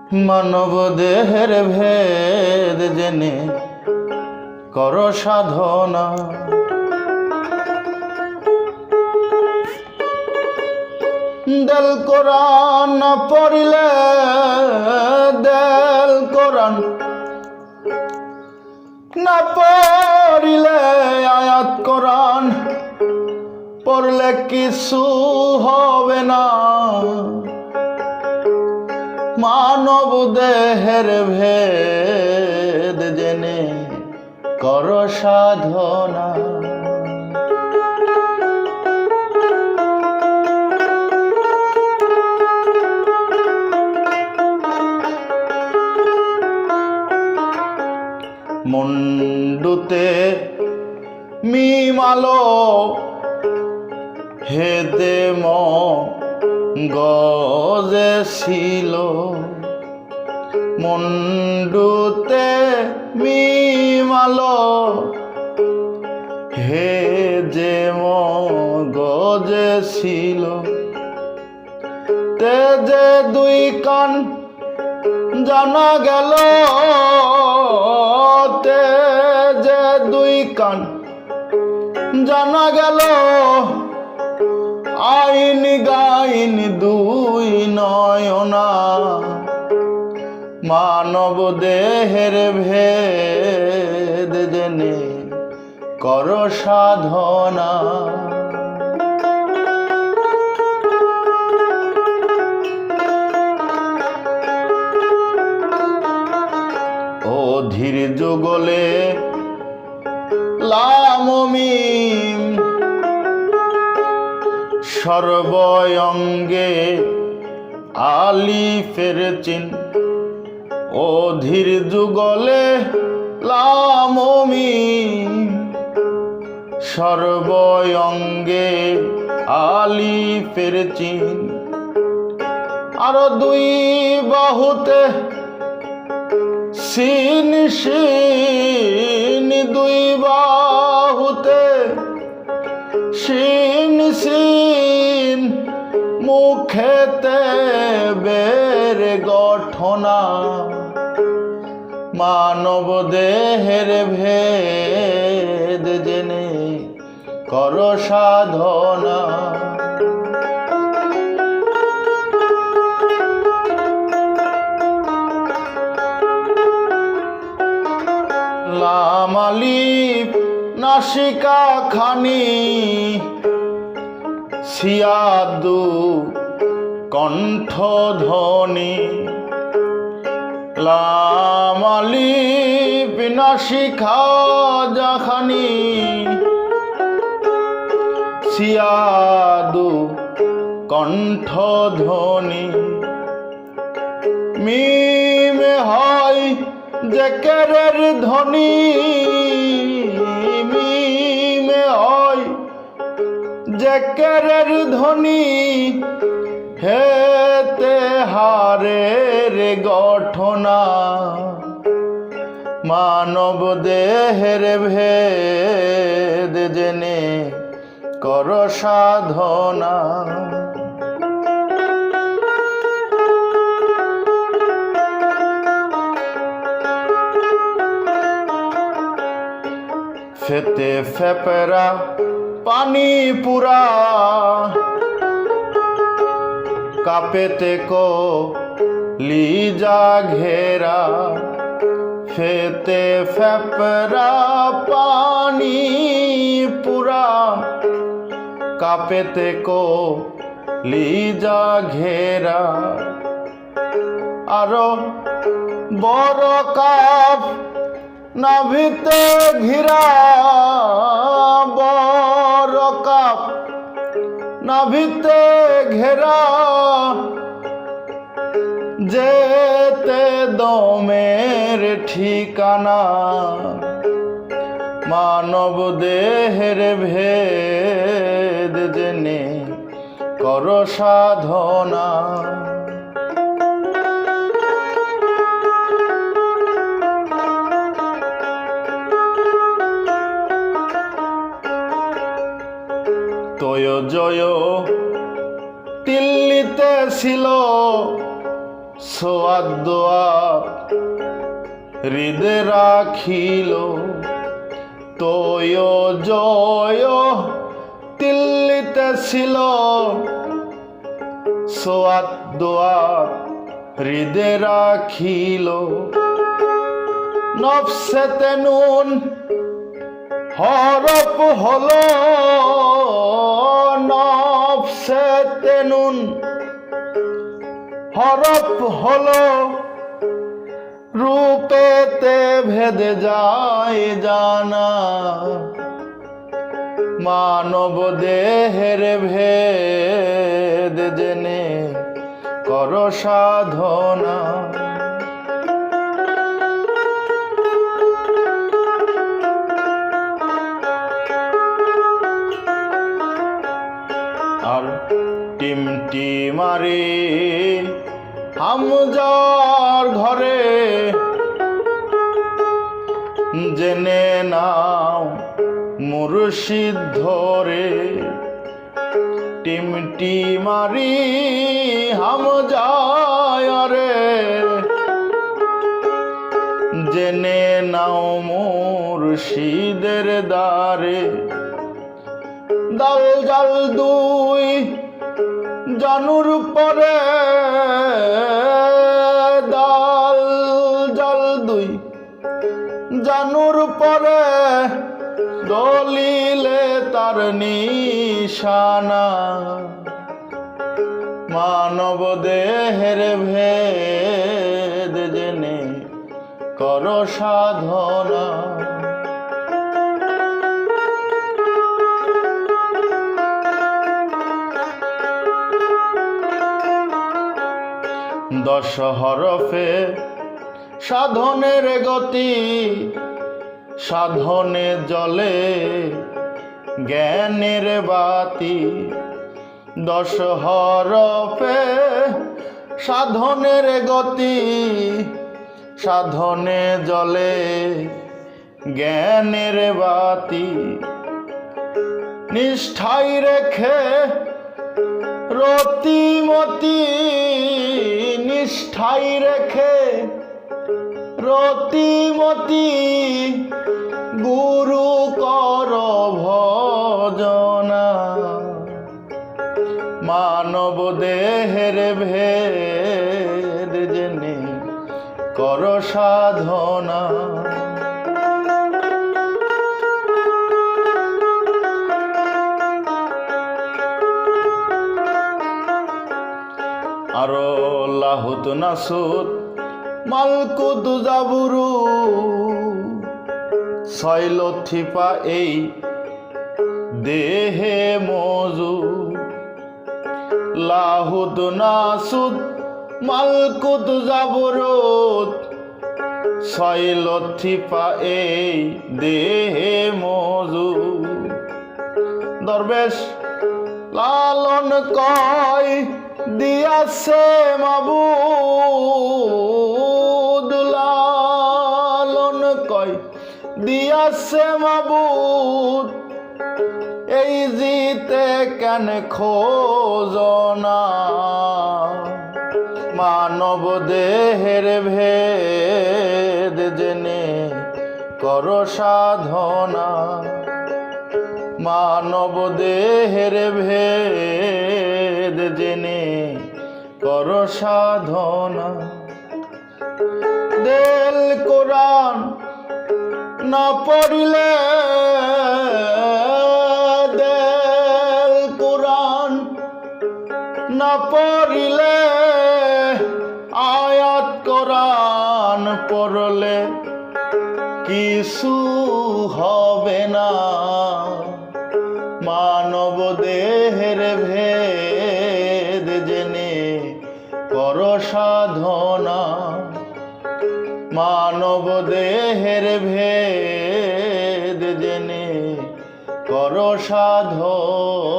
মানব দেহের ভেদ জেনে কর সাধনা। দেল কোরআন না পড়িলে, দেল কোরআন না পড়িলে, আয়াত কোরআন পড়লে কিছু হবে না। মানব দেহের ভেদ জেনে কর সাধনা। মুন্ডুতে মিমালো হেদে গজে ছিল, মুন্ডুতে মিমালো হেদে গজে ছিল। তেজে দুই কান জানা গেল, তেজে দুই কান জানা গেল। আইন গাইন দুই নয়না, মানব দেহের ভেদ জেনে কর সাধনা। অধীর যুগলে লাম মিম সর্বঙ্গে আলিফের চিন। অধীর যুগলে লাম মিম সর্বঙ্গে আলিফের চিন। আরো দুই বাহুতে সিন শিন, দুই বাহুতে শিন শিন। মুখেতে বের গঠনা, মানব দেহের ভেদ জেনে কর সাধনা। লাম আলিফ নাসিকা খানি, সিয়াদু কণ্ঠ ধ্বনি। লাম আলিফ নাসিকা জাখানি, সিয়াদু কণ্ঠ ধ্বনি। মিমে হয় জেকেরের ধ্বনি, মিমে হয় জেকেরের ধ্বনি। হেতে হারের গঠনা, মানব দেহের ভেদ জেনে কর সাধনা। ফেতে ফেপেরা পানি পুরা, কাপেতে কো লিজা ঘেরা। ফেতে ফেপেরা পানি পুরা, কাপেতে কো লিজা ঘেরা। আরো বড় কাপ নাভিতে ঘিরা, বড় কাপ নাভিতে ঘেরা। যেতে দমের ঠিকানা, মানব দেহের ভেদ জেনে কর সাধনা। তয় জয় দিল্লিতে ছিল সোয়াদোয়া হৃদে রাখিল তোয় জয় দিল্লিতে ছিল সোয়াদোয়া হৃদে রাখিল নফসেতে নুন হরপ হলো নফসেতে নুন হরপ হলো রূপেতে ভেদে যায় জানা মানব দেহের ভেদ জেনে কর সাধনা আর টিমটি মারি হামজার ঘরে জেনে নাও মুর্শিদ ধরে টিমটি মারি হামজায় রে জেনে নাও মুর্শিদের দ্বারে দাল জাল দুই জানুর পরে দাল জাল দুই জানুর পরে দলিলে তার নিশানা মানব দেহের ভেদ জেনে কর সাধনা দশ হরফে সাধনের গতি সাধনে জলে জ্ঞানের বাতি দশ হরফে সাধনের গতি সাধনে জলে জ্ঞানের বাতি নিষ্ঠাই রেখে রতিমতি নিষ্ঠাই রেখে রতিমতি গুরু কর ভজনা মানব দেহের ভেদ জেনে কর সাধনা আরো লাহুত নাসুত মালকুত জাবুরু ছয় লথিপা এই দেহে মজু লাহুত নাসুত মালকুত জাবুরুত ছয় লথিপা এই দেহে মজু দরবেশ লালন কয় দিয়াছে মাবুদ লালন কয় দিয়াছে মাবুদ এই জিতে কেন খোঁজনা মানব দেহের ভেদ জেনে কর সাধনা মানব দেহের ভেদ জেনে কর সাধনা দেল কোরআন না পড়িলে দেল কোরআন না পড়িলে আয়াত কোরআন পড়লে কিছু হবে না মানব দেহের ভেদ জেনে কর সাধনা মানব দেহের ভেদ জেনে কর সাধনা।